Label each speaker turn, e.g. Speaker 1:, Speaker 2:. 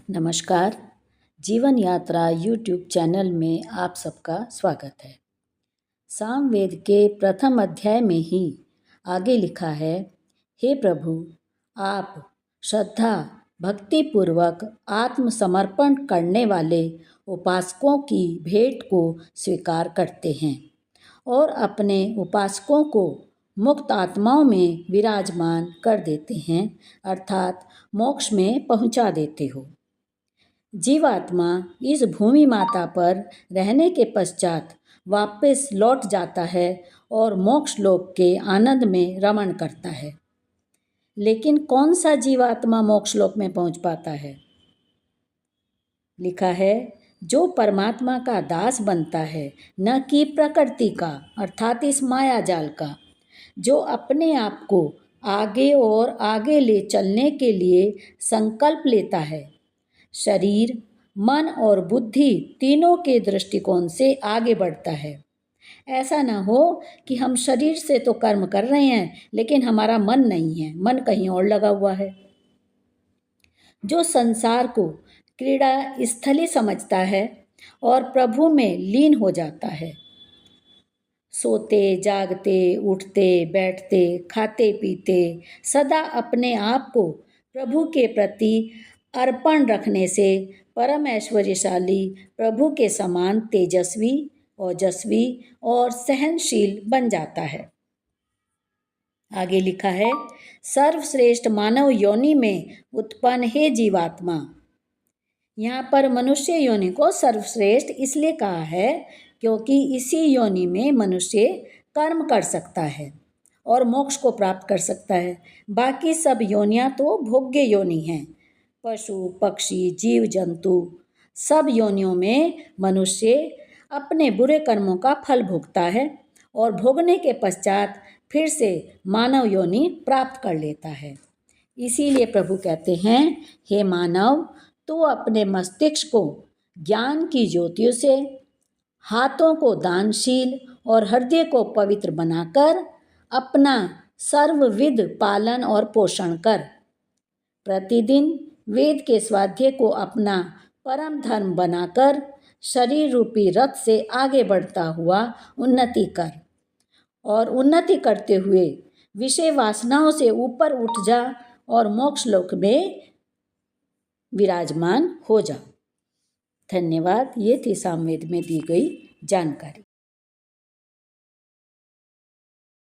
Speaker 1: नमस्कार। जीवन यात्रा यूट्यूब चैनल में आप सबका स्वागत है। सामवेद के प्रथम अध्याय में ही आगे लिखा है, हे प्रभु, आप श्रद्धा भक्तिपूर्वक आत्मसमर्पण करने वाले उपासकों की भेंट को स्वीकार करते हैं और अपने उपासकों को मुक्त आत्माओं में विराजमान कर देते हैं, अर्थात मोक्ष में पहुंचा देते हो। जीवात्मा इस भूमि माता पर रहने के पश्चात वापस लौट जाता है और मोक्ष लोक के आनंद में रमण करता है। लेकिन कौन सा जीवात्मा मोक्ष लोक में पहुंच पाता है? लिखा है, जो परमात्मा का दास बनता है, न कि प्रकृति का अर्थात इस माया जाल का, जो अपने आप को आगे और आगे ले चलने के लिए संकल्प लेता है। शरीर, मन और बुद्धि तीनों के दृष्टिकोण से आगे बढ़ता है। ऐसा ना हो कि हम शरीर से तो कर्म कर रहे हैं लेकिन हमारा मन नहीं है, मन कहीं और लगा हुआ है। जो संसार को क्रीड़ा स्थली समझता है और प्रभु में लीन हो जाता है, सोते जागते उठते बैठते खाते पीते सदा अपने आप को प्रभु के प्रति अर्पण रखने से परम ऐश्वर्यशाली प्रभु के समान तेजस्वी, ओजस्वी और सहनशील बन जाता है। आगे लिखा है, सर्वश्रेष्ठ मानव योनि में उत्पन्न हे जीवात्मा। यहाँ पर मनुष्य योनि को सर्वश्रेष्ठ इसलिए कहा है क्योंकि इसी योनि में मनुष्य कर्म कर सकता है और मोक्ष को प्राप्त कर सकता है। बाकी सब योनियाँ तो भोग्य योनि हैं। पशु पक्षी जीव जंतु सब योनियों में मनुष्य अपने बुरे कर्मों का फल भोगता है और भोगने के पश्चात फिर से मानव योनि प्राप्त कर लेता है। इसीलिए प्रभु कहते हैं, हे मानव, तू अपने मस्तिष्क को ज्ञान की ज्योतियों से, हाथों को दानशील और हृदय को पवित्र बनाकर अपना सर्वविध पालन और पोषण कर। प्रतिदिन वेद के स्वाध्याय को अपना परम धर्म बनाकर शरीर रूपी रथ से आगे बढ़ता हुआ उन्नति कर और उन्नति करते हुए विषय वासनाओं से ऊपर उठ जा और मोक्ष लोक में विराजमान हो जा। धन्यवाद। ये थी सामवेद में दी गई जानकारी।